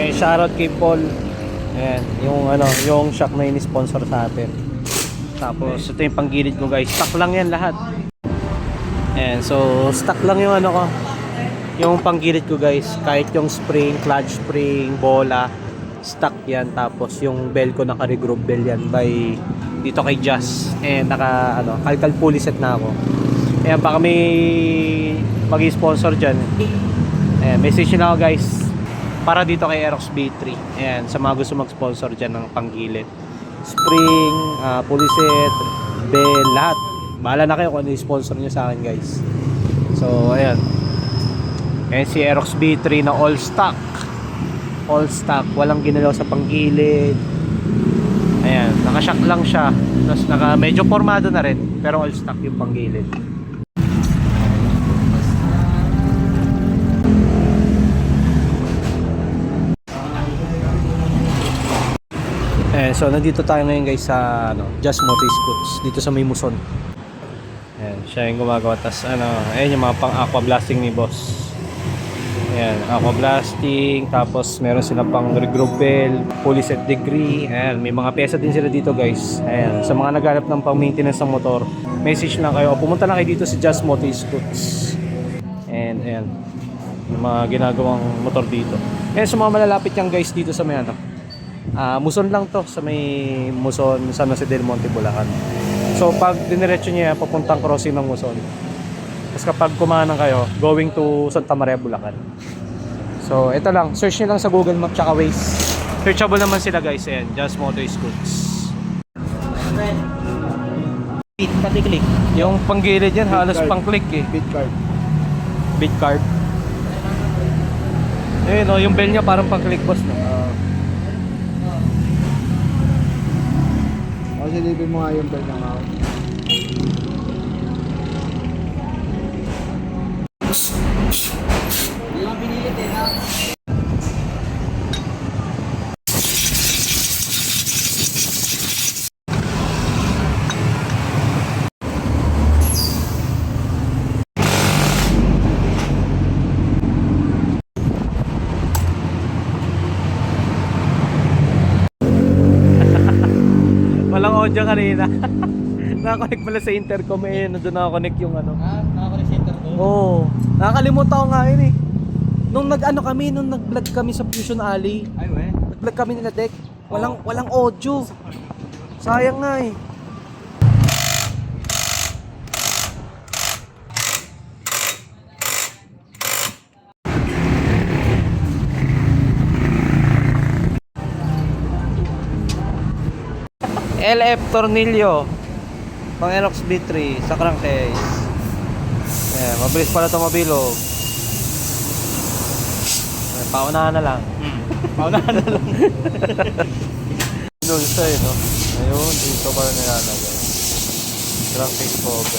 Eh, shoutout kay Paul. Ayan, yung shock na ini-sponsor sa atin. Tapos ito yung panggilid ko guys. Stock lang yan lahat. Ayan, so stock lang yung ano ko. Yung panggilid ko guys. Kahit yung spring, clutch spring, bola, stock yan. Tapos yung bell ko naka-regroup bell yan by dito kay Jazz. And naka kalkal pulley set na ako. Ayan, baka may mag-sponsor dyan. Ayan, message nyo na ako guys. Para dito kay Aerox B3. Ayan, sa mga gusto mag-sponsor dyan ng panggilid. Spring, pulley set, bell, lahat. Bahala na kayo kung ano yung sponsor nyo sa akin guys. So, ayan. Ayan si Aerox B3 na all stock. All stock. Walang ginalaw sa panggilid. Ayan, naka-shock lang siya. Tapos medyo formado na rin. Pero all stock yung panggilid. So nandito tayo ngayon guys sa Jazz Motorscoots dito sa may Muson. Ayan, siya yung gumagawa. Tas ayan yung mga pang aqua blasting ni boss. Ayan, aqua blasting, tapos meron sila pang regroup bell, pulley set degree. Ayan, may mga pyesa din sila dito guys. Ayan, sa mga naghanap ng pang maintenance ng motor, message lang kayo. Pumunta lang kayo dito sa Jazz Motorscoots. And ayan, yung mga ginagawang motor dito. Ayan, sa mga malalapit yan guys dito sa may Muson lang to, sa may Muson, San Jose del Monte, Bulacan. So pag diniretso niya papuntang crossing ng Muson, tapos kapag kumanan kayo going to Santa Maria, Bulacan. So ito lang, search niyo lang sa Google Map tsaka Waze. Searchable naman sila guys. Ayan, Jazz Motorscoots. Pati click. Yung panggilid yan halos pang click eh. Bit card. Bit card. Eh no, yung bell niya parang pang click boss no. Silipin mo nga yung bell ng ako. Hindi lang pinilit eh ha. Walang audio kanina. Nakakonect pala sa intercom eh. Nandun nakakonect yung Nakakonect sa intercom? Oo. Nakakalimutan ko nga yun eh. Nung nung nag-vlog kami sa Fusion Alley. Ay we. Nag-vlog kami nila Dek. Walang audio. Sayang nga eh. LF tornilyo pang Aerox B3 sa crankcase. Ayan, mabilis pala ito mabilog. Ayan, paunahan na lang. Paunahan na lang. Pinulsa eh no. Ayun, dito pala nilalagay. Crankcase fog.